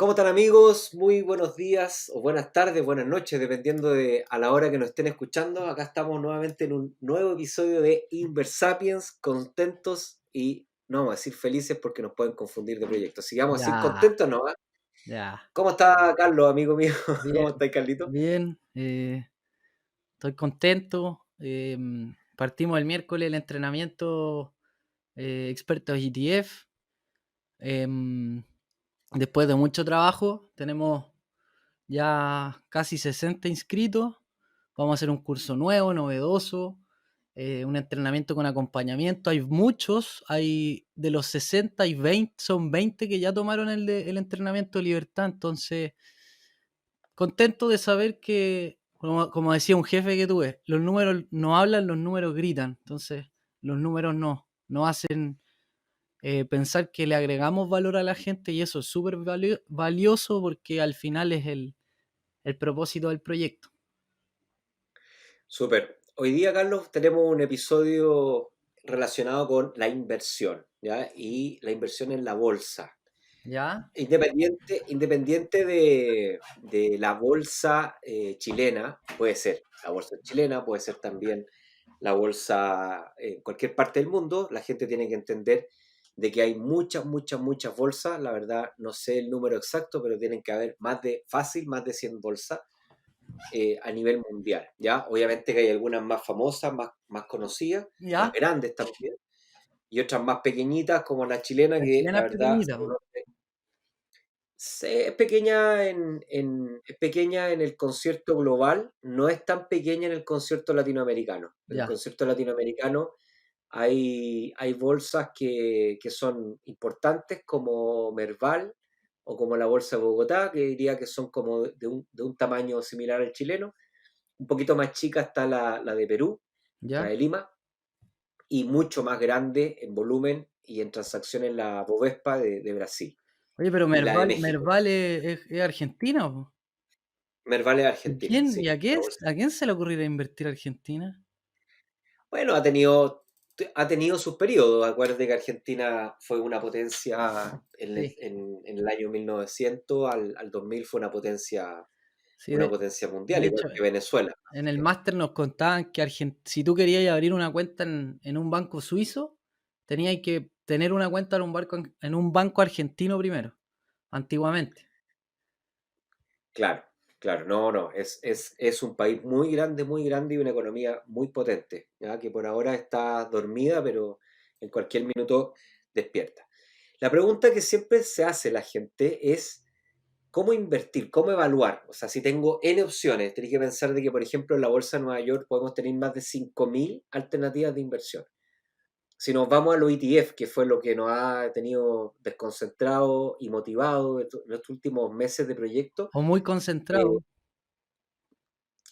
¿Cómo están amigos? Muy buenos días o buenas tardes, buenas noches, dependiendo de a la hora que nos estén escuchando. Acá estamos nuevamente en un nuevo episodio de Inversapiens, contentos y no vamos a decir felices porque nos pueden confundir de proyecto. Sigamos así Ya, contentos, ¿no? ¿Ah? ya. ¿Cómo está Carlos, amigo mío? Bien, ¿Cómo está Carlito? bien. Estoy contento. Partimos el miércoles el entrenamiento expertos ETF. em, Después de mucho trabajo, tenemos ya casi 60 inscritos. Vamos a hacer un curso nuevo, novedoso, un entrenamiento con acompañamiento. Hay muchos, hay de los 60 y 20, son 20 que ya tomaron el entrenamiento de libertad. Entonces, contento de saber que, como decía un jefe que tuve, los números no hablan, los números gritan. Entonces, los números no hacen pensar que le agregamos valor a la gente, y eso es súper valioso porque al final es el propósito del proyecto. Súper. Hoy día, Carlos, tenemos un episodio relacionado con la inversión, ¿ya? Y la inversión en la bolsa. ¿Ya? Independiente de la bolsa chilena, puede ser la bolsa chilena, puede ser también la bolsa en cualquier parte del mundo, la gente tiene que entender de que hay muchas bolsas, la verdad no sé el número exacto, pero tienen que haber más de 100 bolsas a nivel mundial, ¿ya? Obviamente que hay algunas más famosas, más conocidas, más ¿Ya? grandes también, y otras más pequeñitas como la chilena, La que chilena la es verdad pequeñita, po. es pequeña es pequeña en el concierto global, no es tan pequeña en el concierto latinoamericano. En el Ya. concierto latinoamericano hay bolsas que son importantes como Merval o como la Bolsa de Bogotá, que diría que son como de un tamaño similar al chileno. Un poquito más chica está la de Perú, la ¿Ya? de Lima, y mucho más grande en volumen y en transacciones la Bovespa de Brasil Oye, pero y la de Merval, México. Merval es argentina, po. Merval es ¿Y Argentina, quién, y sí, la bolsa. a quién se le ocurrirá invertir a Argentina? Bueno, ha tenido sus periodos. Acuérdate que Argentina fue una potencia Sí, en el año 1900 al 2000 fue sí, una potencia mundial, de igual hecho, que Venezuela. en el máster nos contaban que si tú querías abrir una cuenta en un banco suizo, tenías que tener una cuenta en un banco argentino primero, antiguamente. Claro, claro, no, es un país muy grande y una economía muy potente, ¿ya? Que por ahora está dormida, pero en cualquier minuto despierta. La pregunta que siempre se hace la gente es cómo invertir, cómo evaluar. O sea, si tengo N opciones, tenés que pensar de que, por ejemplo, en la Bolsa de Nueva York podemos tener más de 5.000 alternativas de inversión. Si nos vamos a los ETF, que fue lo que nos ha tenido desconcentrado y motivado en estos últimos meses de proyecto, O muy eh, concentrado.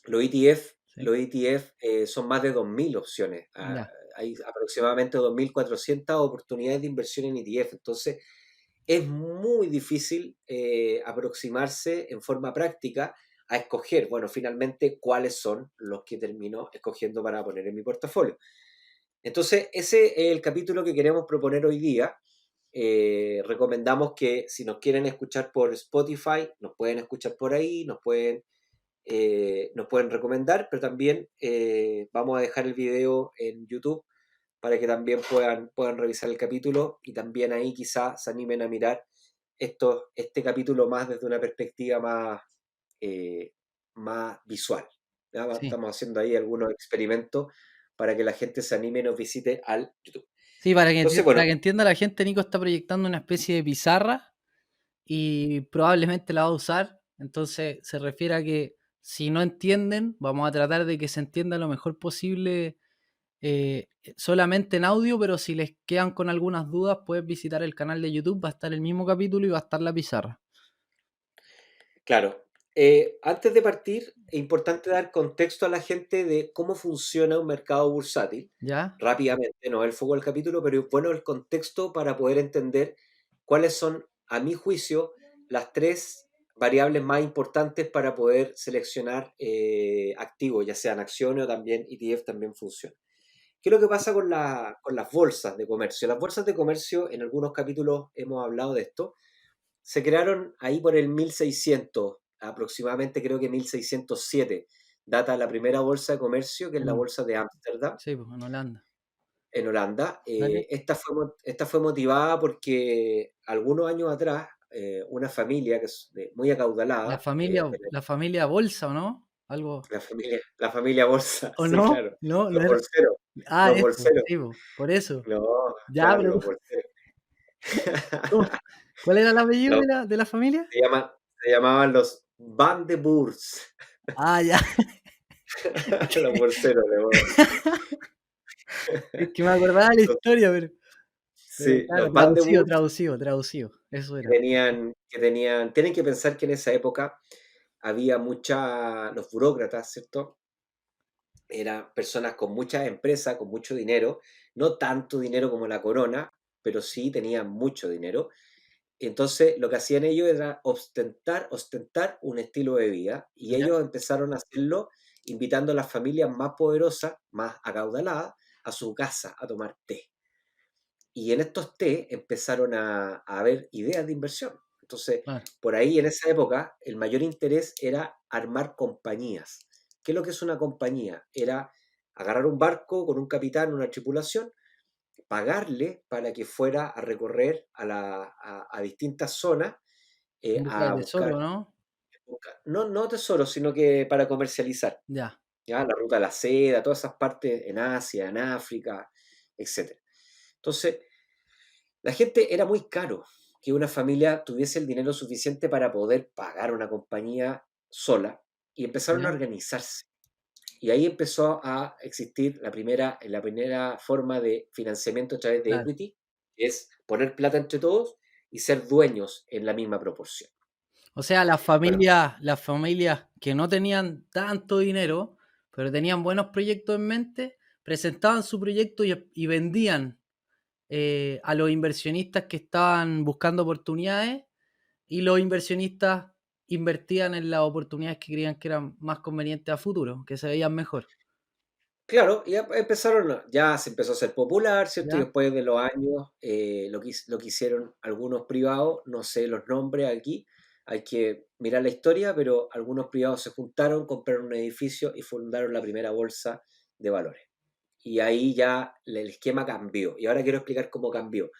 los ETF, Sí, los ETF son más de 2.000 opciones. ya. Hay aproximadamente 2.400 oportunidades de inversión en ETF. Entonces, es muy difícil aproximarse en forma práctica a escoger, bueno, finalmente, cuáles son los que termino escogiendo para poner en mi portafolio. Entonces, ese es el capítulo que queremos proponer hoy día. Recomendamos que si nos quieren escuchar por Spotify, nos pueden escuchar por ahí, nos pueden recomendar, pero también vamos a dejar el video en YouTube para que también puedan revisar el capítulo y también ahí quizás se animen a mirar este capítulo más desde una perspectiva más visual. ¿Ya? Sí. Estamos haciendo ahí algunos experimentos para que la gente se anime y nos visite al YouTube. Sí, Entonces, bueno, para que entienda la gente, Nico está proyectando una especie de pizarra y probablemente la va a usar. Entonces se refiere a que si no entienden, vamos a tratar de que se entienda lo mejor posible solamente en audio, pero si les quedan con algunas dudas, puedes visitar el canal de YouTube, va a estar el mismo capítulo y va a estar la pizarra. claro. Antes de partir, es importante dar contexto a la gente de cómo funciona un mercado bursátil. ¿Ya? Rápidamente, no es el foco del capítulo, pero es bueno el contexto para poder entender cuáles son, a mi juicio, las tres variables más importantes para poder seleccionar activos, ya sean acciones o también ETF también funciona. ¿Qué es lo que pasa con las bolsas de comercio? Las bolsas de comercio, en algunos capítulos hemos hablado de esto, se crearon ahí por el 1600, aproximadamente creo que 1607, data la primera bolsa de comercio, que es la Mm, bolsa de Ámsterdam, sí, pues, en Holanda. en Holanda. Dale. Esta fue motivada porque algunos años atrás, una familia que es muy acaudalada, La familia Bolsa, ¿o no? Algo. la familia Bolsa, ¿O sí, no? claro, No, no los era. bolseros, Ah, los eso, bolseros, sí, po, por eso. no, Ya, claro, pero los bolseros. ¿cómo? ¿Cuál era el apellido Los- de la familia? se llamaban los Van de Boers, Ah, ya. los bolseros, Es que me acordaba de la los- historia, pero sí, claro, los Van de traducido, Boers traducido, traducido. Eso que era. tienen que pensar que en esa época había los burócratas, ¿cierto? Eran personas con muchas empresas, con mucho dinero, no tanto dinero como la corona, pero sí tenían mucho dinero. Entonces, lo que hacían ellos era ostentar un estilo de vida, y ¿Ya? ellos empezaron a hacerlo invitando a las familias más poderosas, más acaudaladas, a su casa a tomar té. Y en estos té empezaron a haber ideas de inversión. Entonces, Claro, por ahí en esa época, el mayor interés era armar compañías. ¿Qué es lo que es una compañía? Era agarrar un barco con un capitán, una tripulación, pagarle para que fuera a recorrer a distintas zonas, en busca de a tesoro, buscar, ¿no? no tesoros, sino que para comercializar, Ya, ¿ya? La ruta de la seda, todas esas partes en Asia, en África, etcétera. Entonces, la gente era muy caro que una familia tuviese el dinero suficiente para poder pagar una compañía sola, y empezaron a ya, organizarse. Y ahí empezó a existir la primera forma de financiamiento a través de claro. equity, que es poner plata entre todos y ser dueños en la misma proporción. O sea, Bueno, las familias que no tenían tanto dinero, pero tenían buenos proyectos en mente, presentaban su proyecto y vendían a los inversionistas que estaban buscando oportunidades, y los inversionistas invertían en las oportunidades que creían que eran más convenientes a futuro, que se veían mejor. claro, ya se empezó a ser popular, ¿cierto? Y ¿Ya? después de los años, lo que hicieron algunos privados, no sé los nombres aquí, hay que mirar la historia, pero algunos privados se juntaron, compraron un edificio y fundaron la primera bolsa de valores. Y ahí ya el esquema cambió. Y ahora quiero explicar cómo cambió.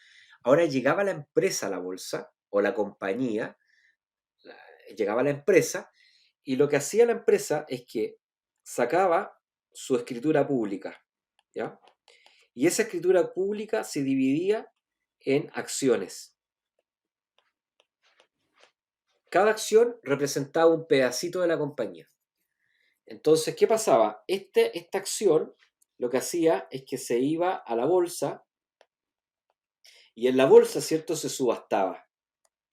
Ahora llegaba la empresa a la bolsa, o la compañía, la- llegaba la empresa, y lo que hacía la empresa es que sacaba su escritura pública, ¿ya? Y esa escritura pública se dividía en acciones. Cada acción representaba un pedacito de la compañía. Entonces, ¿qué pasaba? Esta acción lo que hacía es que se iba a la bolsa, y en la bolsa, ¿cierto?, se subastaba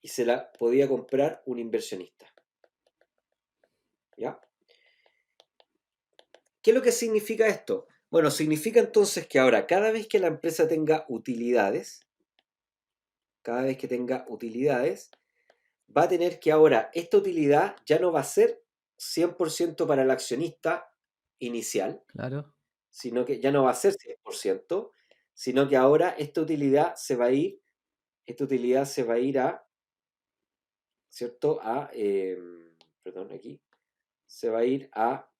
y se la podía comprar un inversionista, ¿ya? ¿Qué es lo que significa esto? Bueno, significa entonces que ahora cada vez que tenga utilidades, va a tener que ahora esta utilidad ya no va a ser 100% para el accionista inicial, Claro. sino que ya no va a ser 100%, sino que ahora esta utilidad se va a ir ¿cierto? Perdón, aquí, se va a ir a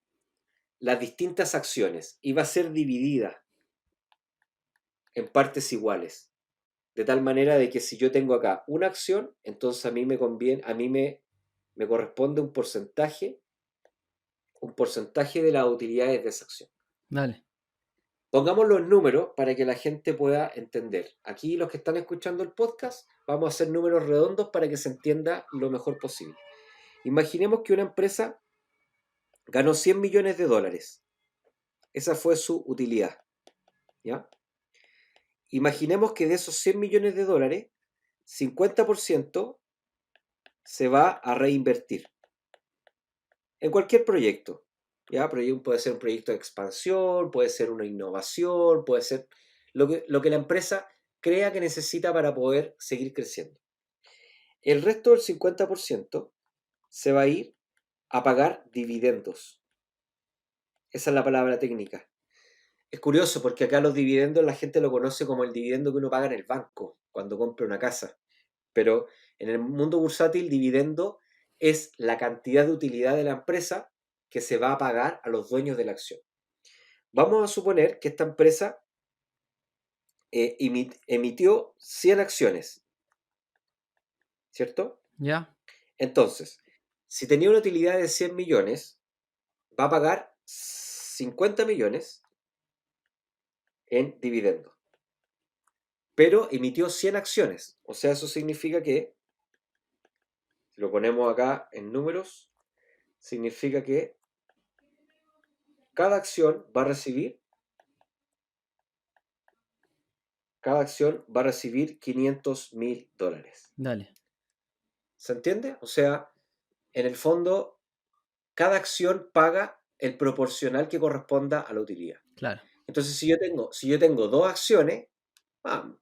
las distintas acciones y va a ser dividida en partes iguales. De tal manera de que si yo tengo acá una acción, entonces a mí me corresponde un porcentaje de las utilidades de esa acción. Dale. Pongámoslo en números para que la gente pueda entender. Aquí los que están escuchando el podcast, vamos a hacer números redondos para que se entienda lo mejor posible. Imaginemos que una empresa ganó 100 millones de dólares. Esa fue su utilidad, ¿ya? Imaginemos que de esos 100 millones de dólares, 50% se va a reinvertir en cualquier proyecto. ¿Ya? Puede ser un proyecto de expansión, puede ser una innovación, puede ser lo que la empresa crea que necesita para poder seguir creciendo. El resto del 50% se va a ir a pagar dividendos. Esa es la palabra técnica. Es curioso porque acá los dividendos la gente lo conoce como el dividendo que uno paga en el banco cuando compra una casa. pero en el mundo bursátil, dividendo es la cantidad de utilidad de la empresa que se va a pagar a los dueños de la acción. Vamos a suponer que esta empresa emitió 100 acciones, ¿cierto? ¿Ya? Entonces, si tenía una utilidad de 100 millones, va a pagar 50 millones en dividendo. Pero emitió 100 acciones. O sea, eso significa que, si lo ponemos acá en números, significa que cada acción va a recibir, cada acción va a recibir $500.000. Dale. ¿Se entiende? O sea, en el fondo, cada acción paga el proporcional que corresponda a la utilidad. Claro. Entonces, si yo tengo dos acciones,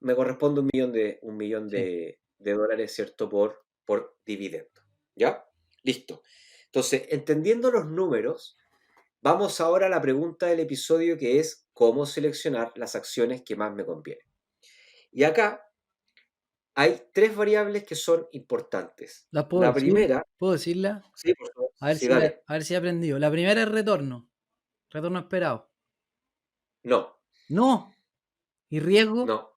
me corresponde un millón Sí. de dólares, ¿cierto? Por dividendo. ¿Ya? Listo. Entonces, entendiendo los números, vamos ahora a la pregunta del episodio, que es cómo seleccionar las acciones que más me convienen. Y acá hay tres variables que son importantes. ¿La puedo La decir? primera, ¿Puedo decirla? sí, por favor, A ver sí, si he, dale. a ver si he aprendido. La primera es retorno. Retorno esperado. No, No. ¿Y riesgo? no.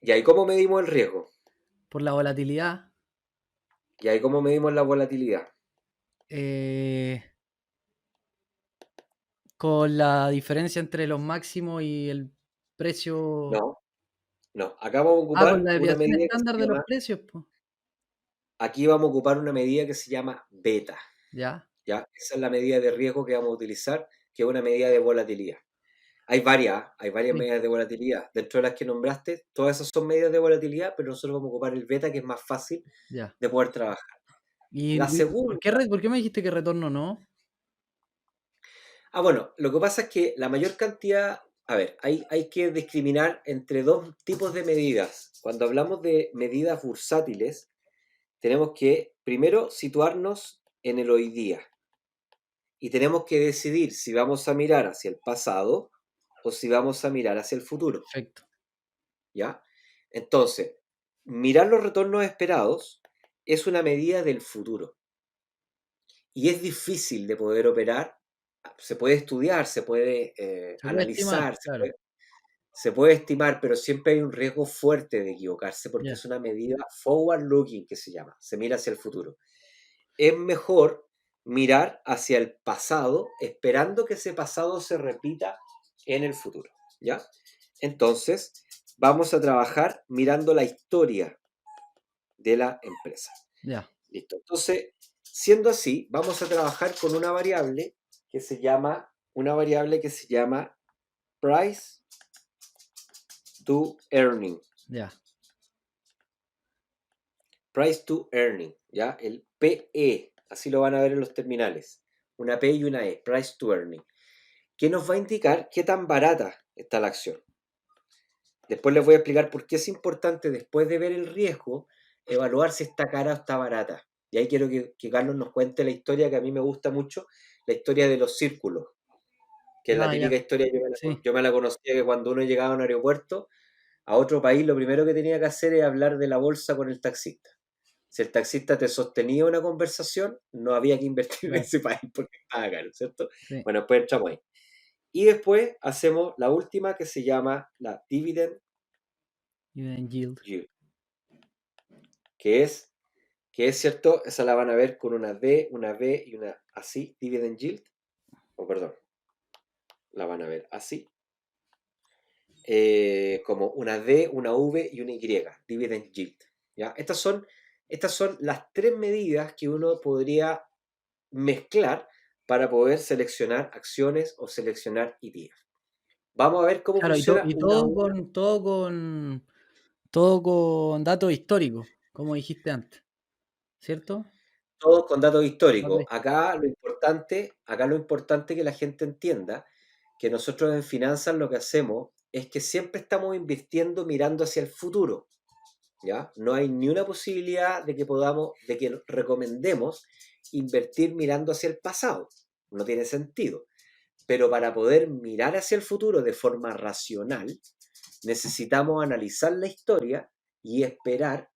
¿Y ahí cómo medimos el riesgo? Por la volatilidad. ¿Y ahí cómo medimos la volatilidad? eh, con la diferencia entre los máximos y el precio. No, no. Acá vamos a Ah, con ocupar la una desviación medida que estándar se de los llama, precios, pues. aquí vamos a ocupar una medida que se llama beta. Ya. ¿Ya? Esa es la medida de riesgo que vamos a utilizar, que es una medida de volatilidad. Hay varias Sí. medidas de volatilidad. Dentro de las que nombraste, todas esas son medidas de volatilidad, pero nosotros vamos a ocupar el beta, que es más fácil Ya. de poder trabajar. La ¿Y por segunda, qué, por qué me dijiste que retorno no? bueno, lo que pasa es que la mayor cantidad, a ver, hay que discriminar entre dos tipos de medidas. Cuando hablamos de medidas bursátiles, tenemos que primero situarnos en el hoy día y tenemos que decidir si vamos a mirar hacia el pasado o si vamos a mirar hacia el futuro, Perfecto. ¿ya? Entonces, mirar los retornos esperados es una medida del futuro y es difícil de poder operar. Se puede estudiar, se puede Se puede estimar, analizar, claro. se puede estimar, pero siempre hay un riesgo fuerte de equivocarse porque Ya. es una medida forward looking, que se llama, se mira hacia el futuro. Es mejor mirar hacia el pasado, esperando que ese pasado se repita en el futuro, ¿ya? Entonces, vamos a trabajar mirando la historia de la empresa. Ya. Listo. Entonces, siendo así, vamos a trabajar con una variable que se llama price to earning. Ya. Price to earning, ¿ya? El PE, así lo van a ver en los terminales. Una P y una E, price to earning, que nos va a indicar qué tan barata está la acción. Después les voy a explicar por qué es importante, después de ver el riesgo, evaluar si está cara o está barata. Y ahí quiero que Carlos nos cuente la historia que a mí me gusta mucho, la historia de los círculos, que es la Ah, ya. típica historia, Sí. yo me la conocía, que cuando uno llegaba a un aeropuerto, a otro país, lo primero que tenía que hacer es hablar de la bolsa con el taxista. Si el taxista te sostenía una conversación, no había que invertir en Claro. ese país porque estaba caro, ¿cierto? Sí. Bueno, después entramos ahí. Y después hacemos la última, que se llama la dividend Dividend yield. yield, que es, cierto, esa la van a ver con una D, una B y una así, dividend yield, o perdón, la van a ver así, como una D, una V y una Y, dividend yield. ¿Ya? Estas son las tres medidas que uno podría mezclar para poder seleccionar acciones o seleccionar ETF. Vamos a ver cómo Claro, funciona y una a todo una. con, todo con datos históricos, como dijiste antes, ¿cierto? Todos con datos Datos históricos. históricos. Acá lo importante es que la gente entienda que nosotros en finanzas lo que hacemos es que siempre estamos invirtiendo mirando hacia el futuro, ¿ya? No hay ni una posibilidad de que recomendemos invertir mirando hacia el pasado. No tiene sentido. Pero para poder mirar hacia el futuro de forma racional, necesitamos analizar la historia y esperar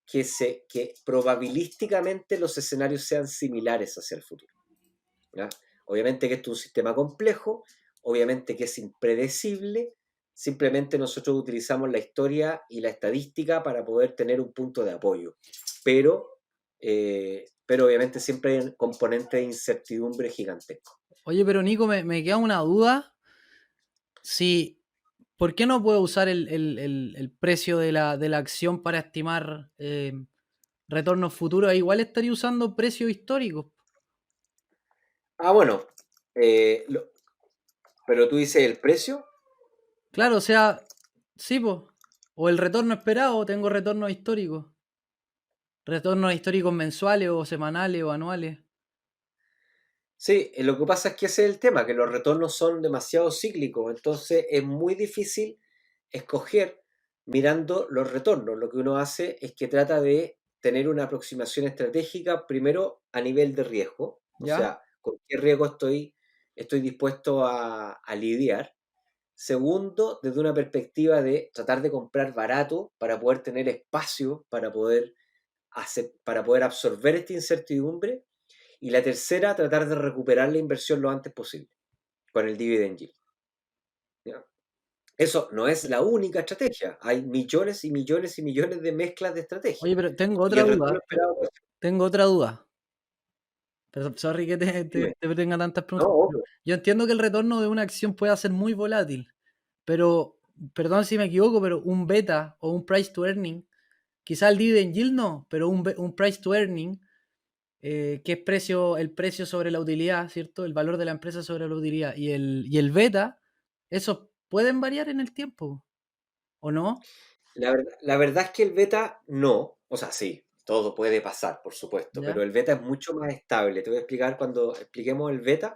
que probabilísticamente los escenarios sean similares hacia el futuro. ¿Ya? Obviamente que esto es un sistema complejo, obviamente que es impredecible, simplemente nosotros utilizamos la historia y la estadística para poder tener un punto de apoyo, pero obviamente siempre hay un componente de incertidumbre gigantesco. Oye, pero Nico, me queda una duda. Si, ¿por qué no puedo usar el precio de la acción para estimar retornos futuros? Igual estaría usando precios históricos. Bueno, eh, lo- pero tú dices el precio. Claro, o sea, sí, pues. O el retorno esperado, tengo retornos históricos. Retornos históricos mensuales o semanales o anuales. Sí, lo que pasa es que ese es el tema, que los retornos son demasiado cíclicos, entonces es muy difícil escoger mirando los retornos. Lo que uno hace es que trata de tener una aproximación estratégica, primero a nivel de riesgo, o ¿Ya? sea, con qué riesgo estoy dispuesto a lidiar. Segundo, desde una perspectiva de tratar de comprar barato para poder tener espacio, para poder absorber esta incertidumbre. Y la tercera, tratar de recuperar la inversión lo antes posible, con el dividend yield. ¿Ya? Eso no es la única estrategia. Hay millones y millones y millones de mezclas de Oye, estrategias. pero tengo Y otra el retorno duda. esperado, pues, Tengo otra duda. Pero sorry que dime. te tenga tantas No, preguntas. Pero obvio. yo entiendo que el retorno de una acción pueda ser muy volátil. Pero, perdón si me equivoco, pero un beta o un price to earning, quizá el dividend yield no, pero un price to earning, que es el precio sobre la utilidad, ¿cierto? El valor de la empresa sobre la utilidad. Y el beta, esos pueden variar en el tiempo, ¿o no? La verdad es que el beta no, o sea, sí, todo puede pasar, por supuesto, pero ¿Ya? el beta es mucho más estable. Te voy a explicar cuando expliquemos el beta,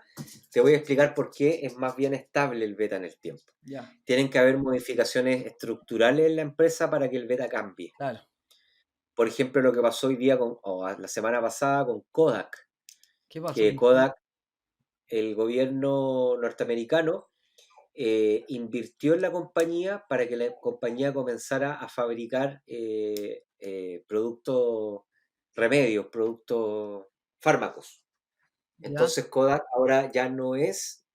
te voy a explicar por qué es más bien estable el beta en el tiempo. Ya, Tienen que haber modificaciones estructurales en la empresa para que el beta cambie. claro. Por ejemplo, lo que pasó hoy día o la semana pasada con Kodak, ¿Qué pasó? que Kodak, el gobierno norteamericano, invirtió en la compañía para que la compañía comenzara a fabricar productos, remedios, productos, fármacos. ¿Ya? Entonces Kodak ahora ya no es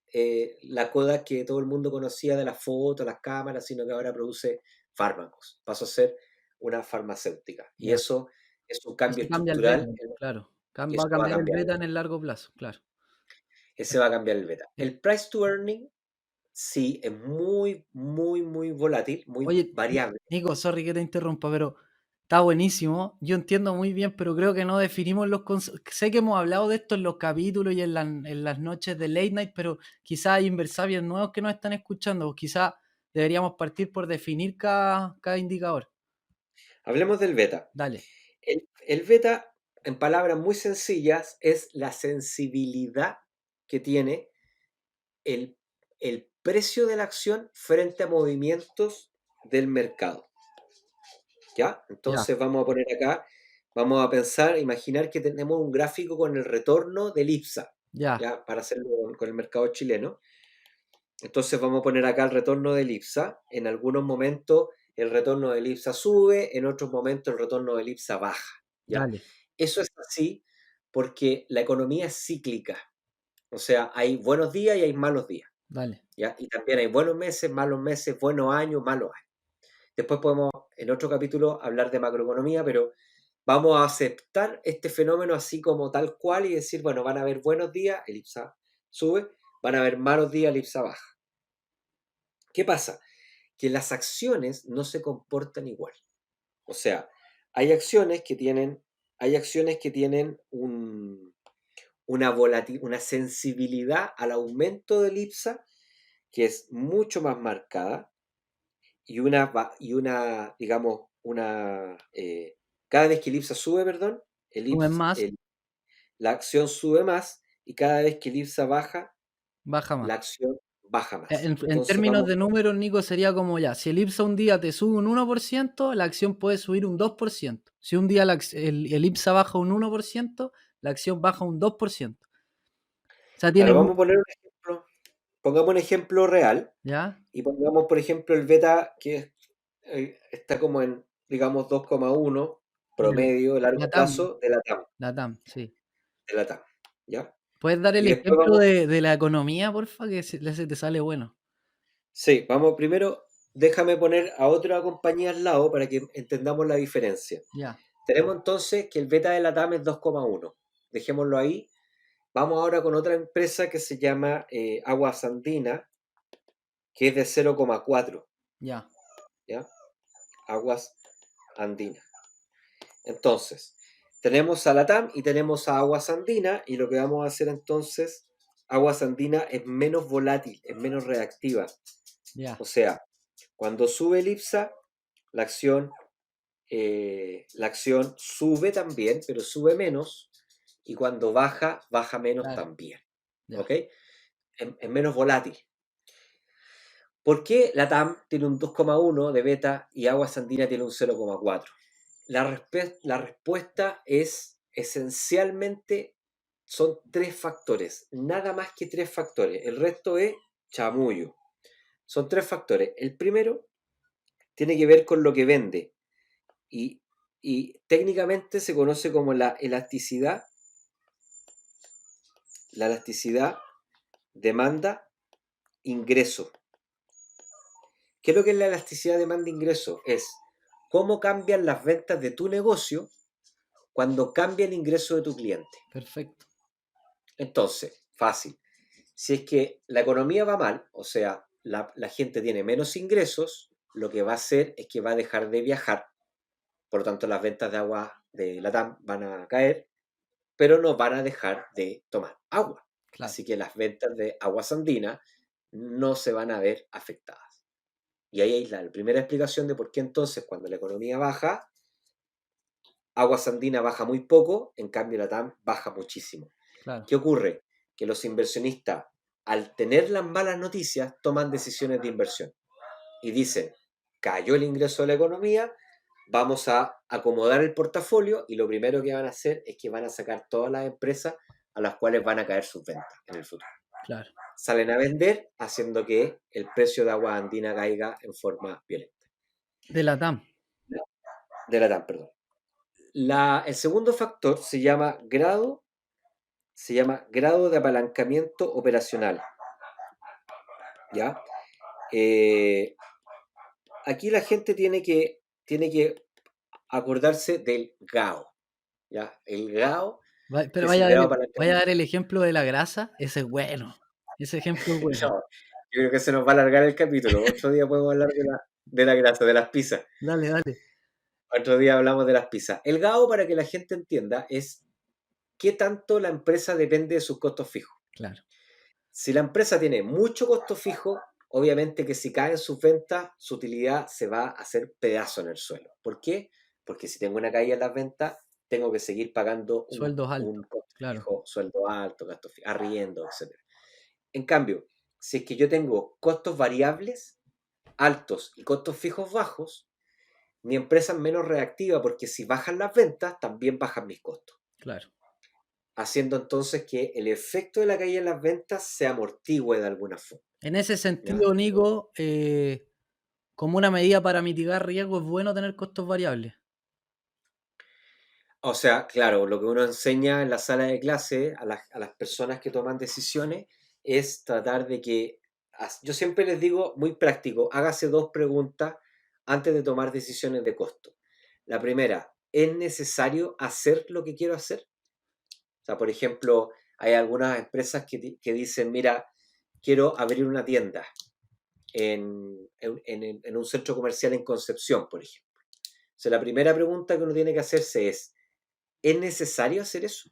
la Kodak que todo el mundo conocía de las fotos, las cámaras, sino que ahora produce fármacos. Pasó a ser una farmacéutica. Y Ya. eso es un cambio Eso cambia el beta, estructural claro. y Va eso a va a cambiar el cambiar. beta en el largo plazo, claro. Ese va a cambiar el beta. Eh, El price to earning sí es muy, muy, muy volátil, muy Oye, variable. Nico, sorry que te interrumpa, pero está buenísimo. Yo entiendo muy bien, pero creo que no definimos los conceptos. Sé que hemos hablado de esto en los capítulos y en las noches de late night, pero quizás hay inversapiens nuevos que nos están escuchando. O quizás deberíamos partir por definir cada indicador. Hablemos del beta. Dale. El beta, en palabras muy sencillas, es la sensibilidad que tiene el, el precio de la acción frente a movimientos del mercado. ¿Ya? Ya, Entonces vamos a poner acá, vamos a pensar, imaginar que tenemos un gráfico con el retorno del IPSA, ya, ¿ya? Para hacerlo con el mercado chileno. Entonces vamos a poner acá el retorno del IPSA. En algunos momentos el retorno del IPSA sube, en otros momentos el retorno del IPSA baja, ¿ya? dale, Eso es así porque la economía es cíclica. O sea, hay buenos días y hay malos días, dale. ¿ya? Y también hay buenos meses, buenos años, malos años. Después podemos, en otro capítulo, hablar de macroeconomía, pero vamos a aceptar este fenómeno así como tal cual y decir, bueno, van a haber buenos días, el IPSA sube, van a haber malos días, el IPSA baja. ¿Qué pasa? Que las acciones no se comportan igual. O sea, hay acciones que tienen una sensibilidad al aumento del IPSA que es mucho más marcada digamos, cada vez que el IPSA sube, perdón, Suben más, la acción sube más y cada vez que el IPSA baja, baja más. la acción baja más. En Entonces términos vamos, de números, Nico, sería como ya, si el IPSA un día te sube un 1%, la acción puede subir un 2%. Si un día el IPSA baja un 1%, la acción baja un 2%. O sea, tiene claro, un... vamos a poner un ejemplo, pongamos un ejemplo real ¿Ya? y pongamos, por ejemplo, el beta que está como en, digamos, 2,1. Del promedio, largo LATAM, plazo de la TAM, LATAM, sí. de la TAM, ¿ya? ¿Puedes dar el Y después ejemplo vamos, de la economía, porfa? Que se te sale bueno. sí, vamos primero, déjame poner a otra compañía al lado para que entendamos la diferencia. Ya, Tenemos entonces que el beta de la TAM es 2,1. Dejémoslo ahí. Vamos ahora con otra empresa que se llama Aguas Andina, que es de 0,4, ya, ¿ya? Aguas Andina. Entonces, tenemos a la TAM y tenemos a Aguas Andina, y lo que vamos a hacer entonces, Aguas Andina es menos volátil, es menos reactiva. ya. O sea, cuando sube el IPSA, la acción, la acción sube también, pero sube menos, y cuando baja, baja menos Claro, también. ya. ¿Ok? Es menos volátil. ¿Por qué la TAM tiene un 2,1 de beta y Aguas Andina tiene un 0,4? La respuesta es esencialmente, son tres factores, nada más que tres factores. El resto es chamullo. Son tres factores. El primero tiene que ver con lo que vende y, y técnicamente se conoce como la elasticidad demanda-ingreso. ¿Qué es lo que es la elasticidad demanda-ingreso? Es cómo cambian las ventas de tu negocio cuando cambia el ingreso de tu cliente. Perfecto. Entonces, fácil. Si es que la economía va mal, o sea, la gente tiene menos ingresos, lo que va a hacer es que va a dejar de viajar. Por lo tanto, las ventas de agua de Latam van a caer, pero no van a dejar de tomar agua. Claro. Así que las ventas de aguas andinas no se van a ver afectadas. Y ahí hay la primera explicación de por qué entonces cuando la economía baja, aguas andinas baja muy poco, en cambio Latam baja muchísimo. Claro. ¿Qué ocurre? Que los inversionistas, al tener las malas noticias, toman decisiones de inversión y dicen, cayó el ingreso de la economía, vamos a acomodar el portafolio y lo primero que van a hacer es que van a sacar todas las empresas a las cuales van a caer sus ventas en el futuro. Claro. Salen a vender haciendo que el precio de agua andina caiga en forma violenta. De LATAM. De la TAM, perdón. El segundo factor se llama grado de apalancamiento operacional. ¿Ya? Eh, Aquí la gente tiene que acordarse del GAO. ¿Ya? El GAO, que Pero es el grado de vaya a apalancamiento. dar el ejemplo de la grasa. Ese es bueno. Ese ejemplo es bueno. No, yo creo que se nos va a alargar el capítulo. Otro día podemos hablar de la grasa, de las pizzas. Dale, dale. Otro día hablamos de las pizzas. El GAO, para que la gente entienda, es qué tanto la empresa depende de sus costos fijos. Claro. Si la empresa tiene mucho costo fijo, obviamente que si caen sus ventas, su utilidad se va a hacer pedazo en el suelo. ¿Por qué? Porque si tengo una caída en las ventas, tengo que seguir pagando Sueldos un altos. costo Claro. fijo, sueldo alto, gasto fijo, arriendo, etc. En cambio, si es que yo tengo costos variables altos y costos fijos bajos, mi empresa es menos reactiva porque si bajan las ventas, también bajan mis costos, Claro. haciendo entonces que el efecto de la caída en las ventas se amortigüe de alguna forma. En ese ¿Ya? sentido, Nico, como una medida para mitigar riesgo, es bueno tener costos variables. O sea, claro, lo que uno enseña en la sala de clase a las personas que toman decisiones es tratar de que, yo siempre les digo, muy práctico, hágase dos preguntas antes de tomar decisiones de costo. La primera, ¿es necesario hacer lo que quiero hacer? O sea, por ejemplo, hay algunas empresas que dicen, mira, quiero abrir una tienda en un centro comercial en Concepción, por ejemplo. O sea, la primera pregunta que uno tiene que hacerse ¿es necesario hacer eso?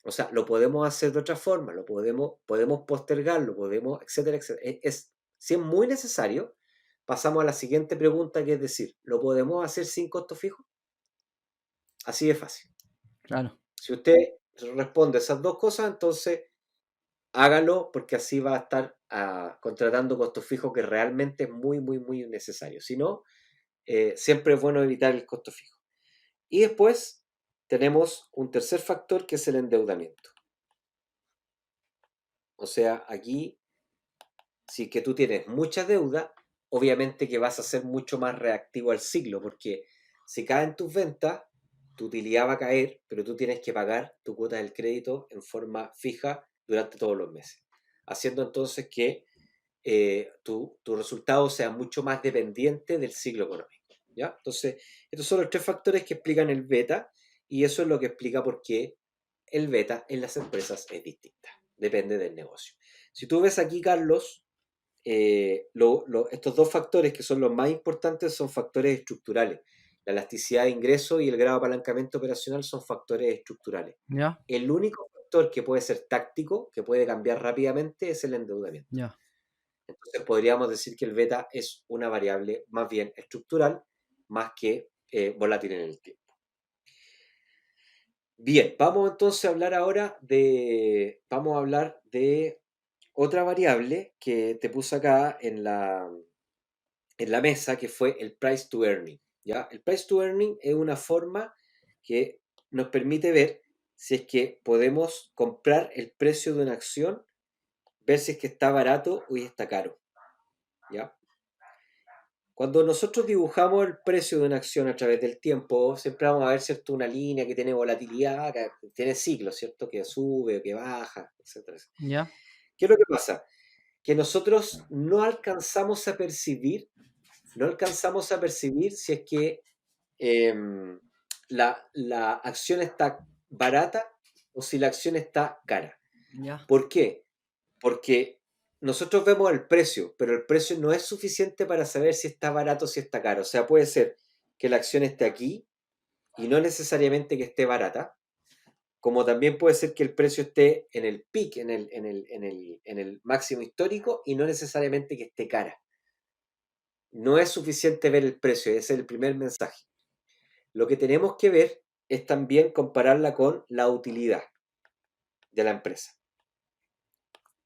O sea, lo podemos hacer de otra forma, podemos postergarlo, podemos, etcétera, etcétera. Si es muy necesario, pasamos a la siguiente pregunta, que es decir, ¿lo podemos hacer sin costo fijo? Así de fácil. Claro. Si usted responde esas dos cosas, entonces hágalo, porque así va a estar contratando costos fijos que realmente es muy, muy, muy necesario. Si no, siempre es bueno evitar el costo fijo. Y después tenemos un tercer factor, que es el endeudamiento. O sea, aquí, si que tú tienes mucha deuda, obviamente que vas a ser mucho más reactivo al ciclo, porque si caen tus ventas, tu utilidad va a caer, pero tú tienes que pagar tu cuota del crédito en forma fija durante todos los meses, haciendo entonces que tu resultado sea mucho más dependiente del ciclo económico, ¿ya? Entonces, estos son los tres factores que explican el beta y eso es lo que explica por qué el beta en las empresas es distinta, depende del negocio. Si tú ves aquí, Carlos, estos dos factores que son los más importantes son factores estructurales. La elasticidad de ingreso y el grado de apalancamiento operacional son factores estructurales. Ya, El único factor que puede ser táctico, que puede cambiar rápidamente, es el endeudamiento. ya, Entonces podríamos decir que el beta es una variable más bien estructural, más que volátil en el tiempo. Bien, vamos entonces a hablar ahora vamos a hablar de otra variable que te puse acá en la mesa, que fue el price to earning, ¿ya? El price to earning es una forma que nos permite ver si es que podemos comprar el precio de una acción, ver si es que está barato o está caro, ¿ya? Cuando nosotros dibujamos el precio de una acción a través del tiempo, siempre vamos a ver, ¿cierto?, una línea que tiene volatilidad, que tiene ciclos, ¿cierto?, que sube o que baja, etcétera. ya, ¿Qué es lo que pasa? Que nosotros no alcanzamos a percibir si es que la acción está barata o si la acción está cara. ya, ¿Por qué? Porque nosotros vemos el precio, pero el precio no es suficiente para saber si está barato o si está caro. O sea, puede ser que la acción esté aquí y no necesariamente que esté barata, como también puede ser que el precio esté en el peak, en el máximo histórico y no necesariamente que esté cara. No es suficiente ver el precio, ese es el primer mensaje. Lo que tenemos que ver es también compararla con la utilidad de la empresa,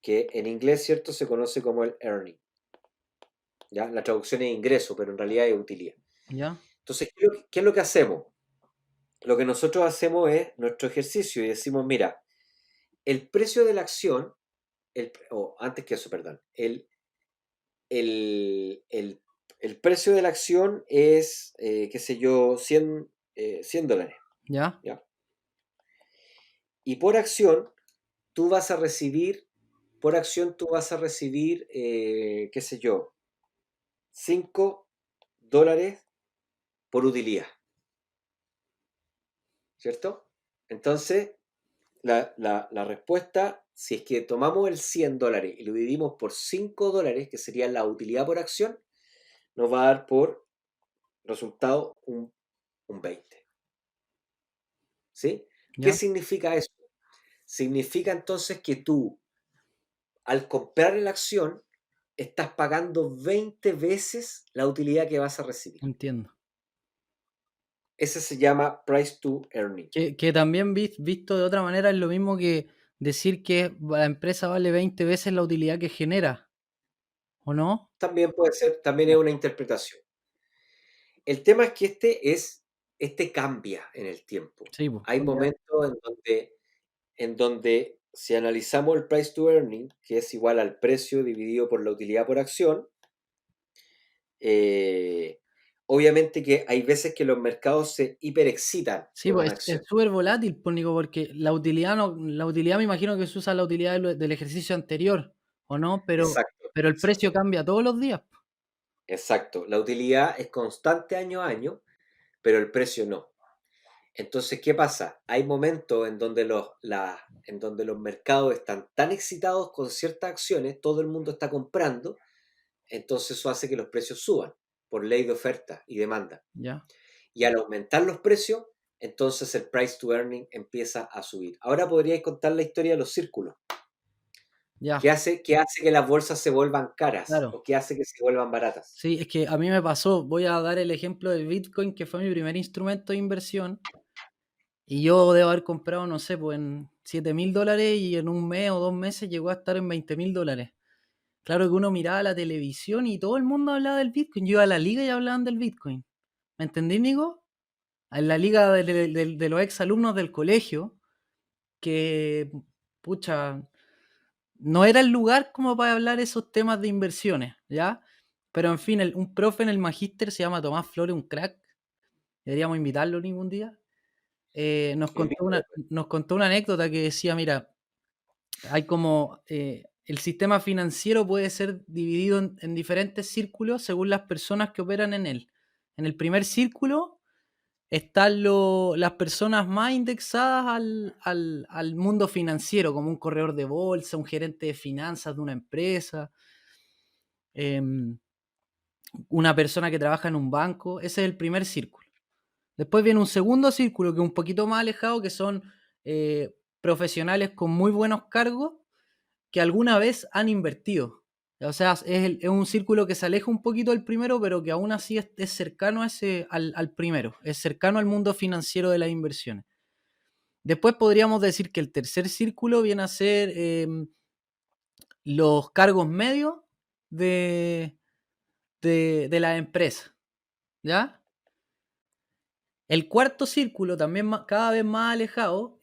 que en inglés, ¿cierto?, se conoce como el earning. ¿Ya? La traducción es ingreso, pero en realidad es utilidad. ya, Entonces, ¿qué es lo que hacemos? Lo que nosotros hacemos es nuestro ejercicio y decimos, mira, el precio de la acción, o antes que eso, perdón, el, el- el precio de la acción es, qué sé yo, $100, ya, ¿ya? Y tú vas a recibir, por acción tú vas a recibir, qué sé yo, $5 por utilidad, ¿cierto? Entonces, la respuesta, si es que tomamos el $100 y lo dividimos por $5, que sería la utilidad por acción, nos va a dar por resultado un 20. ¿Sí? ¿Qué ya, significa eso? Significa entonces que tú, al comprar la acción, estás pagando 20 veces la utilidad que vas a recibir. entiendo. Ese se llama price to earning. Que también visto de otra manera es lo mismo que decir que la empresa vale 20 veces la utilidad que genera, ¿o no? También puede ser, también es Ya. una interpretación. El tema es que este cambia en el tiempo. Sí, pues, Hay momentos en donde si analizamos el price to earning, que es igual al precio dividido por la utilidad por acción, eh, obviamente que hay veces que los mercados se hiperexcitan sí, por pues una es acción. súper volátil, pues, Nico, porque la utilidad no, la utilidad me imagino que se usa la utilidad del ejercicio anterior, ¿o no? Exacto, Pero el precio exacto, cambia todos los días. exacto. La utilidad es constante año a año, pero el precio no. Entonces, ¿qué pasa? Hay momentos en donde los mercados están tan excitados con ciertas acciones, todo el mundo está comprando, entonces eso hace que los precios suban por ley de oferta y demanda. Ya, Y al aumentar los precios, entonces el price to earning empieza a subir. Ahora podríais contar la historia de los círculos. ya, ¿Qué hace que las bolsas se vuelvan caras claro. o qué hace que se vuelvan baratas? Sí, es que a mí me pasó, voy a dar el ejemplo del Bitcoin, que fue mi primer instrumento de inversión, y yo debo haber comprado, no sé, pues en $7.000 y en un mes o 2 meses llegó a estar en $20.000. Claro que uno miraba la televisión y todo el mundo hablaba del Bitcoin. Yo iba a la liga y hablaban del Bitcoin. ¿Me entendí, Nico? En la liga de los ex alumnos del colegio, que, pucha, no era el lugar como para hablar esos temas de inversiones, ¿ya? Pero en fin, un profe en el magíster se llama Tomás Flores, un crack. Deberíamos invitarlo ningún día. El vínculo. nos contó una anécdota que decía, mira, hay como el sistema financiero puede ser dividido en diferentes círculos según las personas que operan en él. En el primer círculo están las personas más indexadas al mundo financiero, como un corredor de bolsa, un gerente de finanzas de una empresa, em, una persona que trabaja en un banco. Ese es el primer círculo. Después viene un segundo círculo que es un poquito más alejado, que son profesionales con muy buenos cargos que alguna vez han invertido. O sea, es un círculo que se aleja un poquito del primero, pero que aún así es cercano al primero, es cercano al mundo financiero de las inversiones. Después podríamos decir que el tercer círculo viene a ser los cargos medios de, de la empresa, ¿ya? El cuarto círculo, también cada vez más alejado,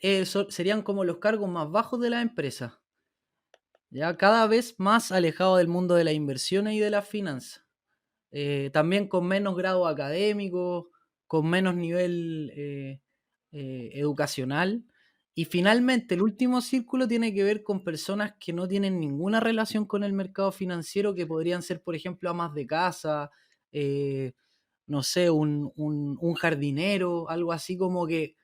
serían como los cargos más bajos de la empresa, ya cada vez más alejado del mundo de las inversiones y de las finanzas. También con menos grado académico, con menos nivel educacional. Y finalmente, el último círculo tiene que ver con personas que no tienen ninguna relación con el mercado financiero, que podrían ser, por ejemplo, amas de casa, eh, no sé, un jardinero, algo así como que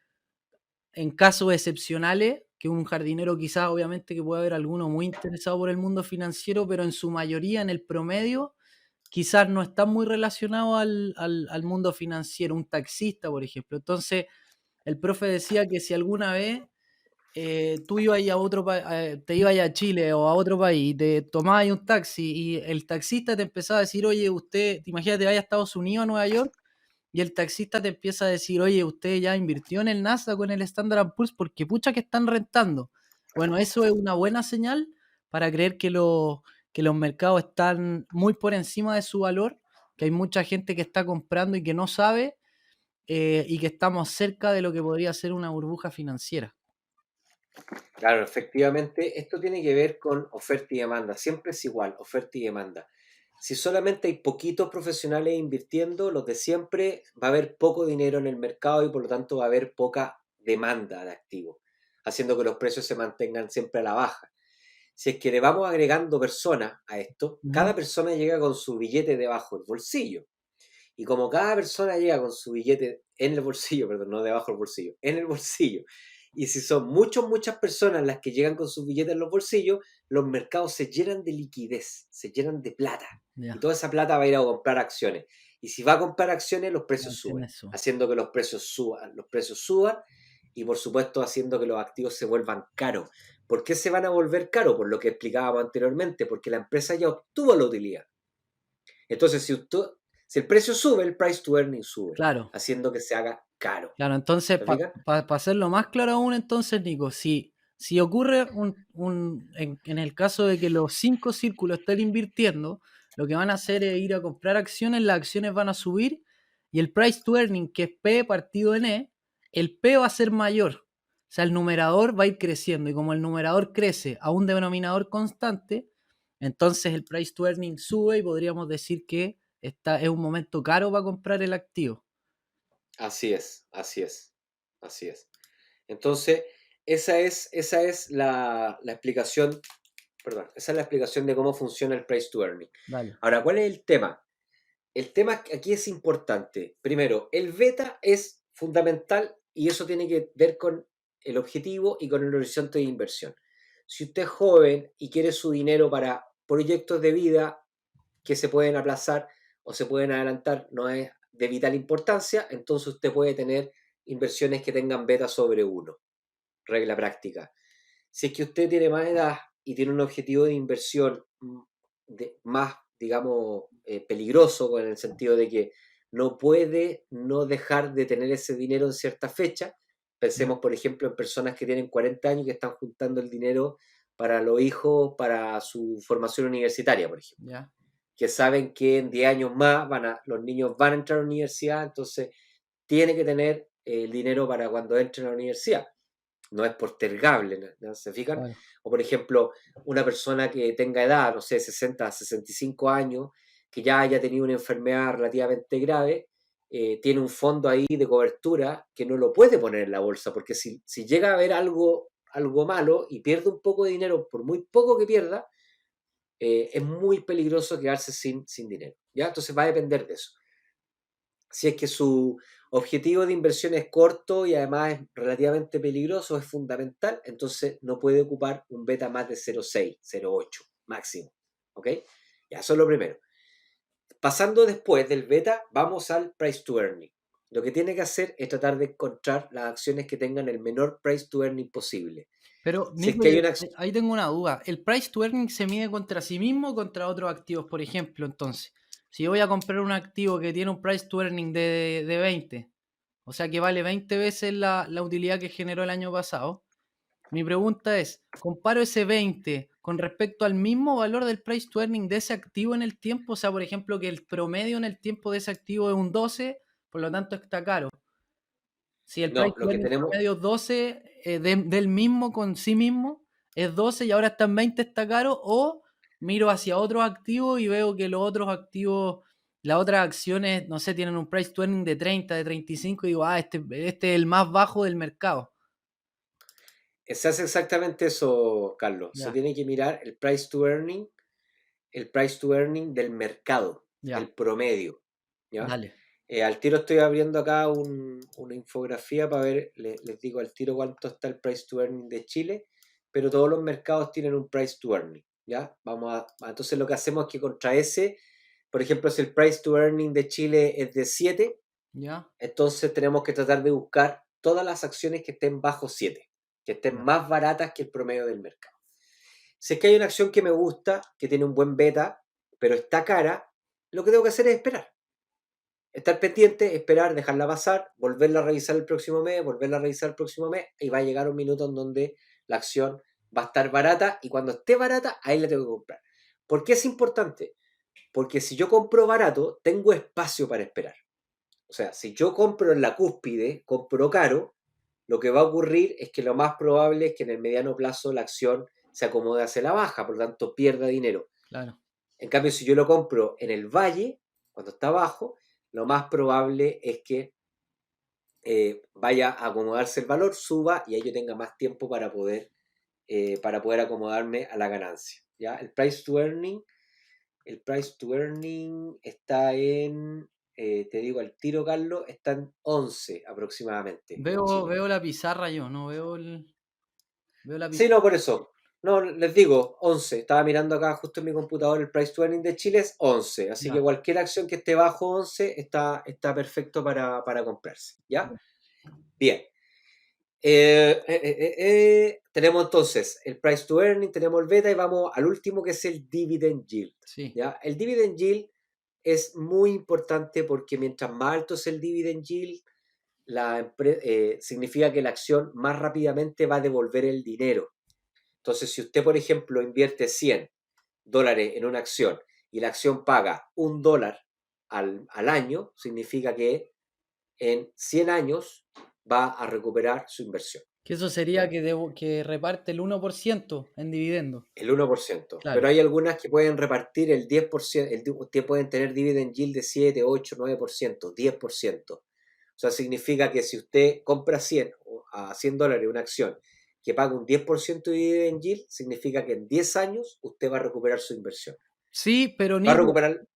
en casos excepcionales, que un jardinero quizás, obviamente que puede haber alguno muy interesado por el mundo financiero, pero en su mayoría, en el promedio, quizás no está muy relacionado al mundo financiero, un taxista, por ejemplo. Entonces, el profe decía que si alguna vez tú ibas a otro te ibas a Chile o a otro país y te tomabas un taxi y el taxista te empezaba a decir, oye, usted, imagínate, vaya a Estados Unidos, a Nueva York, y el taxista te empieza a decir, oye, usted ya invirtió en el NASA con el Standard Poor's porque pucha que están rentando. Bueno, eso es una buena señal para creer que los mercados están muy por encima de su valor, que hay mucha gente que está comprando y que no sabe, y que estamos cerca de lo que podría ser una burbuja financiera. Claro, efectivamente, esto tiene que ver con oferta y demanda. Siempre es igual, oferta y demanda. Si solamente hay poquitos profesionales invirtiendo, los de siempre, va a haber poco dinero en el mercado y por lo tanto va a haber poca demanda de activos, haciendo que los precios se mantengan siempre a la baja. Si es que le vamos agregando personas a esto, Ujú. cada persona llega con su billete debajo del bolsillo. Y como cada persona llega con su billete en el bolsillo, perdón, no debajo del bolsillo, en el bolsillo, y si son muchas personas las que llegan con sus billetes en los bolsillos, los mercados se llenan de liquidez, se llenan de plata. Y Ya, toda esa plata va a ir a comprar acciones. Y si va a comprar acciones, los ya precios suben, tienes eso. haciendo que los precios suban y por supuesto haciendo que los activos se vuelvan caros. ¿Por qué se van a volver caros? Por lo que explicábamos anteriormente, porque la empresa ya obtuvo la utilidad. Entonces, si el precio sube, el price to earning sube, Claro, haciendo que se haga caro. claro. Entonces, ¿Se para fijan? hacerlo más claro aún, entonces, Nico, si ocurre en el caso de que los 5 círculos estén invirtiendo, lo que van a hacer es ir a comprar acciones, las acciones van a subir y el price to earning, que es P partido en E, el P va a ser mayor. O sea, el numerador va a ir creciendo y como el numerador crece a un denominador constante, entonces el price to earning sube y podríamos decir que es un momento caro para comprar el activo. Así es, así es, así es. Entonces, esa es la explicación, perdón, esa es la explicación de cómo funciona el price to earning. Dale. Ahora, ¿cuál es el tema? El tema aquí es importante. Primero, el beta es fundamental y eso tiene que ver con el objetivo y con el horizonte de inversión. Si usted es joven y quiere su dinero para proyectos de vida que se pueden aplazar o se pueden adelantar, no es de vital importancia, entonces usted puede tener inversiones que tengan beta sobre uno. Regla práctica. Si es que usted tiene más edad y tiene un objetivo de inversión más, digamos, peligroso, en el sentido de que no puede no dejar de tener ese dinero en cierta fecha. Ya, Pensemos, por ejemplo, en personas que tienen 40 años y que están juntando el dinero para los hijos, para su formación universitaria, por ejemplo, ya. que saben que en 10 años más los niños van a entrar a la universidad, entonces tiene que tener el dinero para cuando entren a la universidad. No es postergable, ¿no? ¿Se fijan? Claro. O por ejemplo, una persona que tenga edad, no sé, 60, 65 años, que ya haya tenido una enfermedad relativamente grave, tiene un fondo ahí de cobertura que no lo puede poner en la bolsa, porque si llega a haber algo malo y pierde un poco de dinero, por muy poco que pierda, es muy peligroso quedarse sin dinero, ¿ya? Entonces va a depender de eso. Si es que su objetivo de inversión es corto y además es relativamente peligroso, es fundamental, entonces no puede ocupar un beta más de 0,6, 0,8 máximo, ¿ok? Ya, eso es lo primero. Pasando después del beta, vamos al price to earning. Lo que tiene que hacer es tratar de encontrar las acciones que tengan el menor price to earning posible. Pero, Si es Nico, que hay una ahí tengo una duda. ¿El price to earning se mide contra sí mismo o contra otros activos? Por ejemplo, entonces, si yo voy a comprar un activo que tiene un price to earning de 20, o sea que vale 20 veces la utilidad que generó el año pasado, mi pregunta es, ¿comparo ese 20 con respecto al mismo valor del price to earning de ese activo en el tiempo? O sea, por ejemplo, que el promedio en el tiempo de ese activo es un 12, por lo tanto está caro. Si el price No, to lo que earning tenemos, promedio es 12, del mismo con sí mismo, es 12 y ahora está en 20, está caro, o miro hacia otros activos y veo que los otros activos, las otras acciones, no sé, tienen un price to earning de 30, de 35 y digo, este es el más bajo del mercado. se hace exactamente eso, Carlos. Se Ya, tiene que mirar el price to earning del mercado, ya, el promedio, ¿ya? dale. Al tiro estoy abriendo acá una infografía para ver, les digo al tiro cuánto está el price to earning de Chile, pero todos los mercados tienen un price to earning, ¿ya? Entonces lo que hacemos es que contra ese, por ejemplo, si el price to earning de Chile es de 7, Ya, entonces tenemos que tratar de buscar todas las acciones que estén bajo 7, que estén ya. más baratas que el promedio del mercado. Si es que hay una acción que me gusta, que tiene un buen beta, pero está cara, lo que tengo que hacer es esperar. Estar pendiente, esperar, dejarla pasar, volverla a revisar el próximo mes, volverla a revisar el próximo mes, y va a llegar un minuto en donde la acción va a estar barata, y cuando esté barata, ahí la tengo que comprar. ¿Por qué es importante? Porque si yo compro barato, tengo espacio para esperar. O sea, si yo compro en la cúspide, compro caro, lo que va a ocurrir es que lo más probable es que en el mediano plazo la acción se acomode hacia la baja, por lo tanto pierda dinero. Claro. En cambio, si yo lo compro en el valle, cuando está abajo, lo más probable es que vaya a acomodarse el valor, suba y ahí yo tenga más tiempo para poder acomodarme a la ganancia. ¿Ya? El price to earning está te digo al tiro, Carlos, está en 11 aproximadamente en Veo, Chile. veo la pizarra yo, no veo veo la Sí, pizarra. no, por eso. No, les digo, 11. Estaba mirando acá justo en mi computador, el price to earning de Chile es 11. Así que Ya, cualquier acción que esté bajo 11 está perfecto para comprarse. ¿Ya? ya. Bien. Tenemos entonces el price to earning, tenemos el beta y vamos al último que es el dividend yield. Sí. ¿Ya? El dividend yield es muy importante porque mientras más alto es el dividend yield, significa que la acción más rápidamente va a devolver el dinero. Entonces, si usted, por ejemplo, invierte $100 en una acción y la acción paga $1 al año, significa que en 100 años va a recuperar su inversión. Que eso sería ¿Ya? que reparte el 1% en dividendo. El 1%. Claro. Pero hay algunas que pueden repartir el 10%, pueden tener dividend yield de 7, 8, 9%, 10%. O sea, significa que si usted compra a $100 una acción que paga un 10% de dividend yield, significa que en 10 años usted va a recuperar su inversión. Sí, pero Va a Nico, recuperar.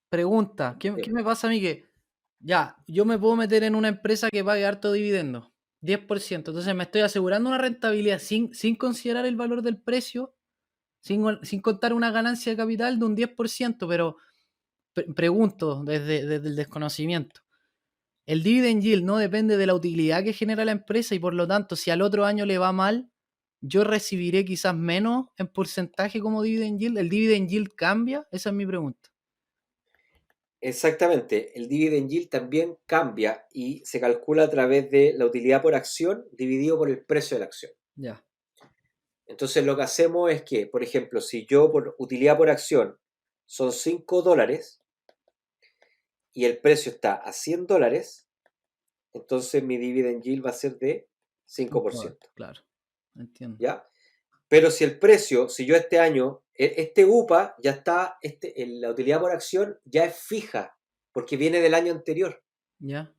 pregunta, ¿qué Dime. me pasa a mí que ya, yo me puedo meter en una empresa que pague harto dividendo, 10%, entonces me estoy asegurando una rentabilidad sin considerar el valor del precio, sin contar una ganancia de capital de un 10%, pero pregunto desde el desconocimiento. El dividend yield no depende de la utilidad que genera la empresa y por lo tanto, si al otro año le va mal, yo recibiré quizás menos en porcentaje como dividend yield. ¿El dividend yield cambia? Esa es mi pregunta. Exactamente, el dividend yield también cambia y se calcula a través de la utilidad por acción dividido por el precio de la acción. Ya, Entonces lo que hacemos es que, por ejemplo, si yo por utilidad por acción son $5 y el precio está a $100, entonces mi dividend yield va a ser de cinco por puntual, ciento, claro, entiendo. ¿Ya? Pero si yo este año, este UPA ya está, la utilidad por acción ya es fija, porque viene del año anterior. Ya,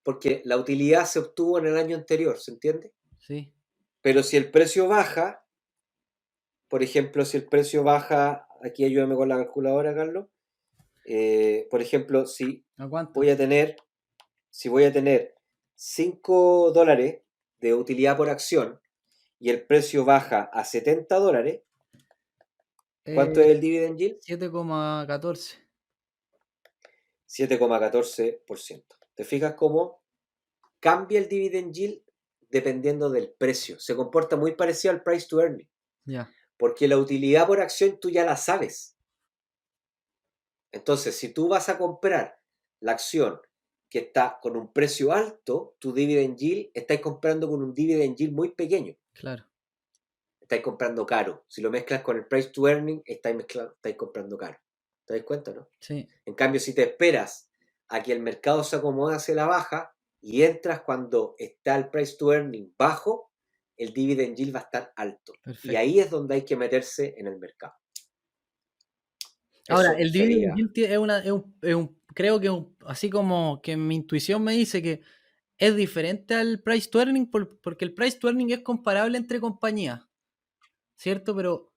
porque la utilidad se obtuvo en el año anterior, ¿se entiende? sí. Pero si el precio baja, por ejemplo, si el precio baja, aquí ayúdame con la calculadora, Carlos, por ejemplo, ¿A cuánto? voy a tener, si voy a tener $5 de utilidad por acción y el precio baja a $70, ¿cuánto Eh, es el dividend yield? 7,14. 7,14%. ¿Te fijas cómo cambia el dividend yield dependiendo del precio? Se comporta muy parecido al price to earning, Ya, porque la utilidad por acción tú ya la sabes. Entonces, si tú vas a comprar la acción que está con un precio alto, tu dividend yield, estáis comprando con un dividend yield muy pequeño. claro. Estáis comprando caro. Si lo mezclas con el price to earning, estáis comprando caro. ¿Te das cuenta, no? Sí, En cambio, si te esperas a que el mercado se acomode hacia la baja y entras cuando está el price to earning bajo, el dividend yield va a estar alto. Y perfecto. ahí es donde hay que meterse en el mercado. Ahora, Eso el dividend sería. yield creo que así como que mi intuición me dice que es diferente al price to earning porque el price to earning es comparable entre compañías, ¿cierto? Pero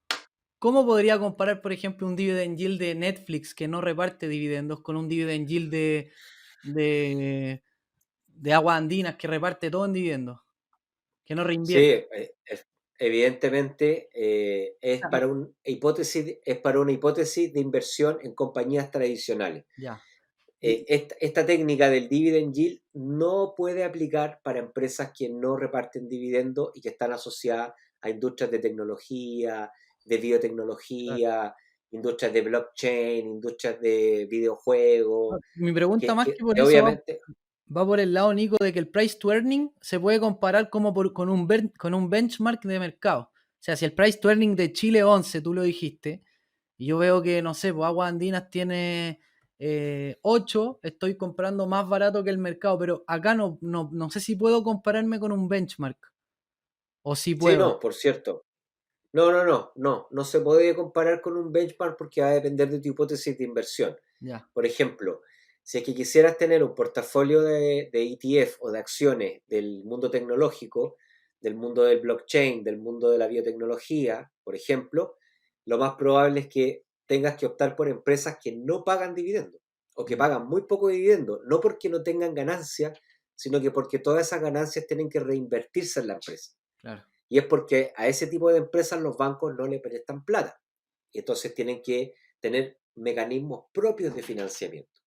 ¿cómo podría comparar, por ejemplo, un dividend yield de Netflix que no reparte dividendos con un dividend yield de, de Aguas Andinas que reparte todo en dividendos, que no Sí, reinvierte? evidentemente O sea, es para una hipótesis de inversión en compañías tradicionales. ya. Y, Esta técnica del dividend yield no puede aplicar para empresas que no reparten dividendos y que están asociadas a industrias de tecnología, de claro. biotecnología, industrias de blockchain, industrias de videojuegos, Mi pregunta más que por que eso obviamente, va por el lado, Nico, de que el price to earning se puede comparar como con un benchmark de mercado. O sea, si el price to earning de Chile 11, tú lo dijiste, y yo veo que, no sé, pues Aguas Andinas tiene 8, estoy comprando más barato que el mercado, pero acá no sé si puedo compararme con un benchmark, o si sí, puedo. no, por cierto. No se puede comparar con un benchmark porque va a depender de tu hipótesis de inversión. Ya, Por ejemplo, si es que quisieras tener un portafolio de ETF o de acciones del mundo tecnológico, del mundo del blockchain, del mundo de la biotecnología, por ejemplo, lo más probable es que tengas que optar por empresas que no pagan dividendos o que ya, pagan muy poco dividendo, no porque no tengan ganancias, sino que porque todas esas ganancias tienen que reinvertirse en la empresa. claro. Y es porque a ese tipo de empresas los bancos no le prestan plata. Y entonces tienen que tener mecanismos propios de financiamiento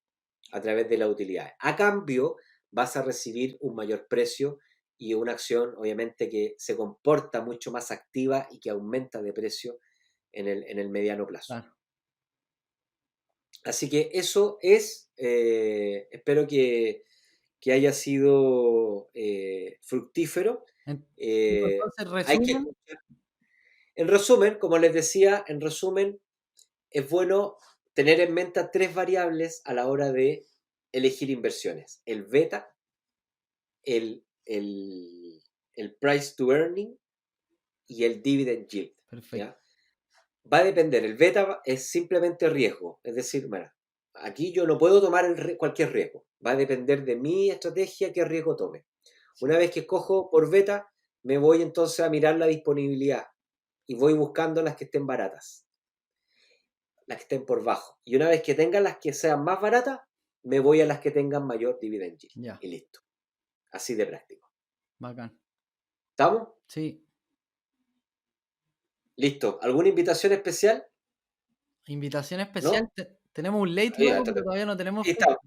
a través de las utilidades. A cambio, vas a recibir un mayor precio y una acción, obviamente, que se comporta mucho más activa y que aumenta de precio en el mediano plazo. Claro. Así que eso es, espero que haya sido fructífero. Nico, Eh, entonces, hay que resumen, escuchar. En resumen, como les decía, en resumen, es bueno tener en mente tres variables a la hora de elegir inversiones. El beta, el, el, el price to earning y el dividend yield. perfecto. ¿Ya? Va a depender, el beta es simplemente riesgo, es decir, bueno, aquí yo no puedo tomar cualquier riesgo, va a depender de mi estrategia qué riesgo tome. Sí. Una vez que cojo por beta, me voy entonces a mirar la disponibilidad y voy buscando las que estén baratas, las que estén por bajo. Y una vez que tenga las que sean más baratas, me voy a las que tengan mayor dividend yield. Ya, Y listo. Así de práctico. bacán. ¿Estamos? Sí, Listo. ¿Alguna invitación especial? invitación especial. ¿No? Tenemos un late Ahí, luego, pero todavía no tenemos y fecha. estamos,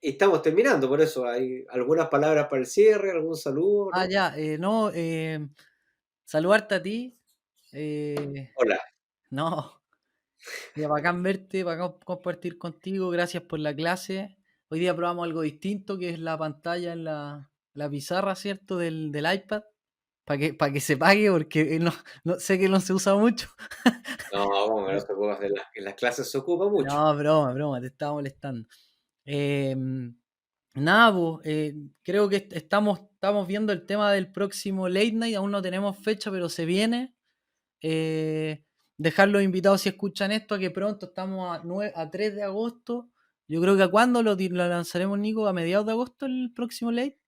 y estamos terminando, por eso. ¿Hay algunas palabras para el cierre? ¿Algún saludo? Ah, ¿No? ya, no, saludarte a ti. eh, Hola. no, ya bacán verte, bacán compartir contigo. Gracias por la clase. Hoy día probamos algo distinto, que es la pantalla en la pizarra, ¿cierto? Del iPad, para que se pague, porque sé que no se usa mucho. No, bueno, no te ocupas en las clases se ocupa mucho. No, broma, broma, te estaba molestando. Nada, pues, creo que estamos viendo el tema del próximo Late Night, aún no tenemos fecha, pero se viene. Dejar los invitados si escuchan esto, a que pronto estamos a 3 de agosto. Yo creo que a cuándo lo lanzaremos, Nico, a mediados de agosto el próximo late.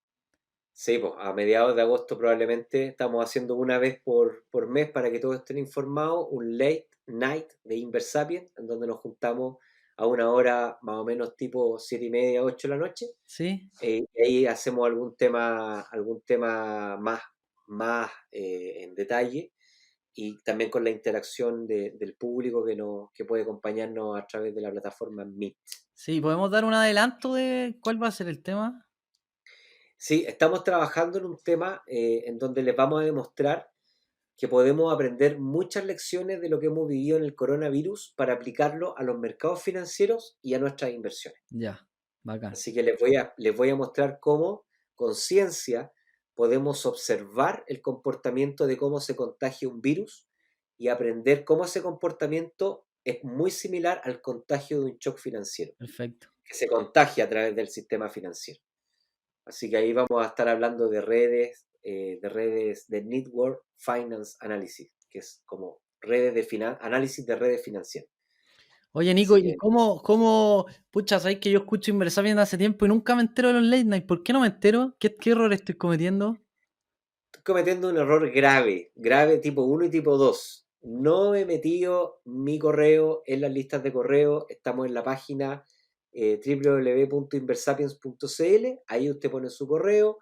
Sí, pues a mediados de agosto probablemente estamos haciendo una vez por mes para que todos estén informados, un late night de Inversapien, en donde nos juntamos a una hora más o menos tipo 7:30, 8 de la noche. Sí. Y ahí hacemos algún tema más en detalle y también con la interacción del público que puede acompañarnos a través de la plataforma Meet. Sí, ¿podemos dar un adelanto de cuál va a ser el tema? Sí, estamos trabajando en un tema en donde les vamos a demostrar que podemos aprender muchas lecciones de lo que hemos vivido en el coronavirus para aplicarlo a los mercados financieros y a nuestras inversiones. Ya, bacán. Así que les voy a mostrar cómo, con ciencia, podemos observar el comportamiento de cómo se contagia un virus y aprender cómo ese comportamiento es muy similar al contagio de un shock financiero, Perfecto. que se contagia a través del sistema financiero. Así que ahí vamos a estar hablando de Network Finance Analysis, que es como análisis de redes financieras. Oye, Nico, Así ¿y que pucha, sabéis que yo escucho Inversapien hace tiempo y nunca me entero de los late night? ¿Por qué no me entero? ¿Qué error estoy cometiendo? estoy cometiendo un error grave, grave tipo uno y tipo 2. No he metido mi correo en las listas de correo. Estamos en la página www.inversapiens.cl. Ahí usted pone su correo.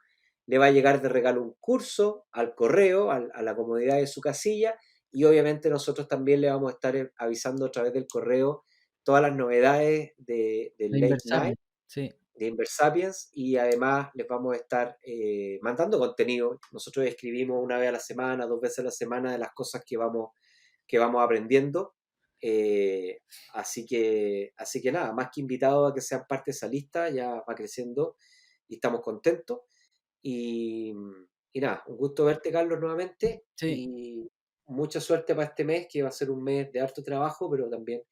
Le va a llegar de regalo un curso al correo, a la comodidad de su casilla. Y obviamente nosotros también le vamos a estar avisando a través del correo todas las novedades De del Late Night Inversapien, sí. de Inversapiens y además les vamos a estar mandando contenido. Nosotros escribimos una vez a la semana, 2 veces a la semana de las cosas que vamos aprendiendo. Eh, así que nada, más que invitados a que sean parte de esa lista, ya va creciendo y estamos contentos. Y, y nada, un gusto verte, Carlos, nuevamente Sí, y mucha suerte para este mes, que va a ser un mes de harto trabajo, pero también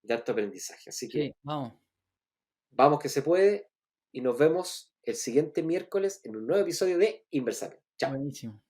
de harto aprendizaje. Así sí, que vamos. vamos que se puede y nos vemos el siguiente miércoles en un nuevo episodio de Inversamente. Chao. Buenísimo.